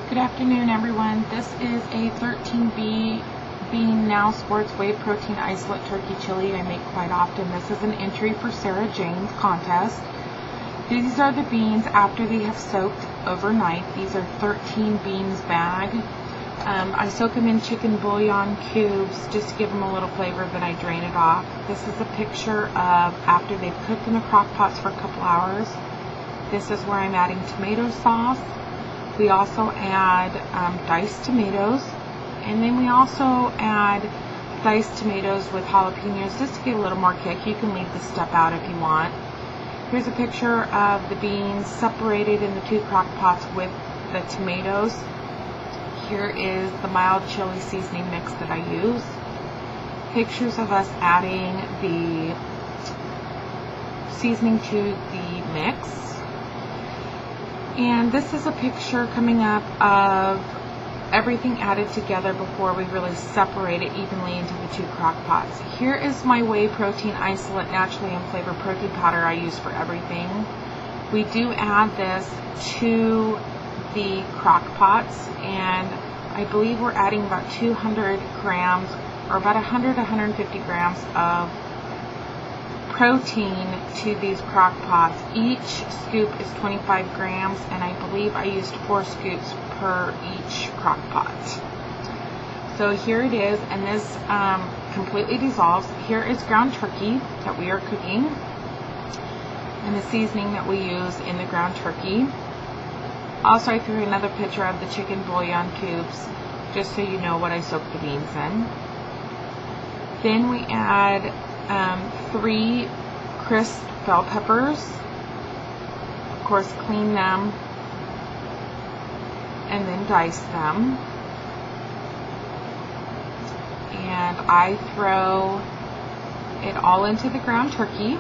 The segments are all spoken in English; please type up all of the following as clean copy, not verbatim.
Good afternoon, everyone. This is a 13B Bean Now Sports Whey Protein Isolate Turkey Chili I make quite often. This is an entry for Sarah Jane's contest. These are the beans after they have soaked overnight. These are 13 beans bag. I soak them in chicken bouillon cubes just to give them a little flavor, then I drain it off. This is a picture of after they've cooked in the crock pots for a couple hours. This is where I'm adding tomato sauce. We also add diced tomatoes, and then we also add diced tomatoes with jalapenos just to get a little more kick. You can leave this step out if you want. Here's a picture of the beans separated in the two crock pots with the tomatoes. Here is the mild chili seasoning mix that I use. Pictures of us adding the seasoning to the mix. And this is a picture coming up of everything added together before we really separate it evenly into the two crock pots. Here is my whey protein isolate naturally unflavored protein powder I use for everything. We do add this to the crock pots, and I believe we're adding about 200 grams or about 100 to 150 grams of protein to these crock pots. Each scoop is 25 grams, and I believe I used 4 scoops per each crock pot. So here it is, and this completely dissolves. Here is ground turkey that we are cooking, and the seasoning that we use in the ground turkey. Also, I threw another picture of the chicken bouillon cubes just so you know what I soaked the beans in. Then we add 3 crisp bell peppers. Of course, clean them and then dice them. And I throw it all into the ground turkey.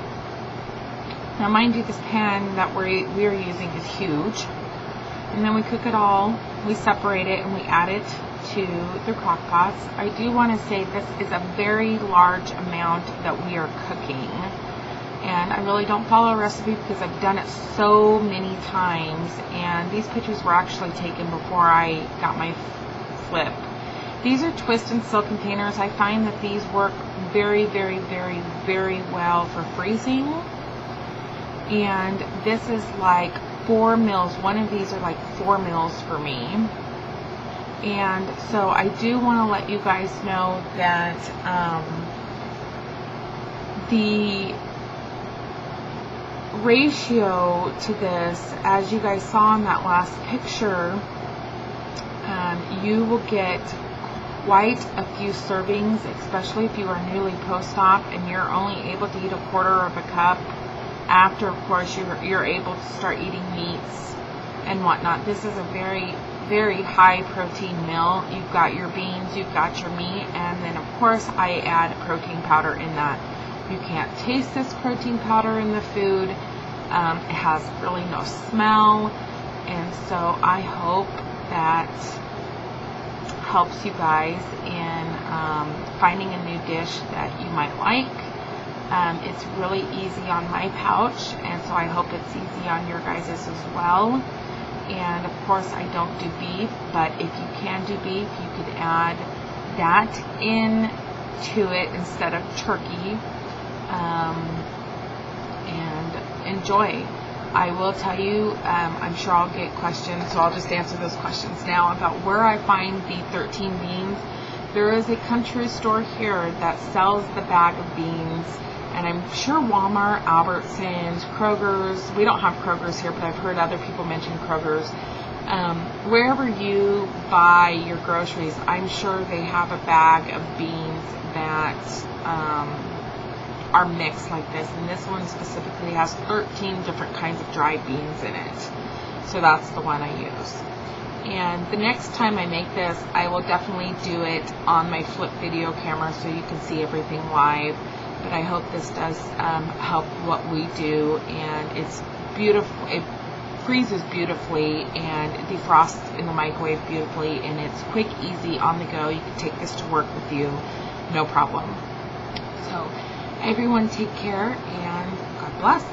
Now, mind you, this pan that we are using is huge. And then we cook it all, we separate it, and we add it to the crock pots. I do want to say this is a very large amount that we are cooking, and I really don't follow a recipe because I've done it so many times, and these pictures were actually taken before I got my flip. These are twist and seal containers. I find that these work very, very, very, very well for freezing, and this is like 4 meals. One of these are like 4 meals for me. And so I do want to let you guys know that the ratio to this, as you guys saw in that last picture, you will get quite a few servings, especially if you are newly post-op and you're only able to eat 1/4 of a cup. After, of course, you're able to start eating meats and whatnot. This is a very, very high protein meal. You've got your beans, you've got your meat, and then of course I add protein powder in that. You can't taste this protein powder in the food. It has really no smell, and so I hope that helps you guys in finding a new dish that you might like. It's really easy on my pouch, and so I hope it's easy on your guys' as well. And of course I don't do beef, but if you can do beef, you could add that into it instead of turkey, and enjoy. I will tell you, I'm sure I'll get questions, so I'll just answer those questions now about where I find the 13 beans. There is a country store here that sells the bag of beans, and I'm sure Walmart, Albertsons, Kroger's. We don't have Kroger's here, but I've heard other people mention Kroger's. Wherever you buy your groceries, I'm sure they have a bag of beans that are mixed like this. And this one specifically has 13 different kinds of dried beans in it. So that's the one I use. And the next time I make this, I will definitely do it on my flip video camera so you can see everything live. But I hope this does help what we do, and it's beautiful. It freezes beautifully and defrosts in the microwave beautifully, and it's quick, easy, on the go. You can take this to work with you, no problem. So everyone take care, and God bless.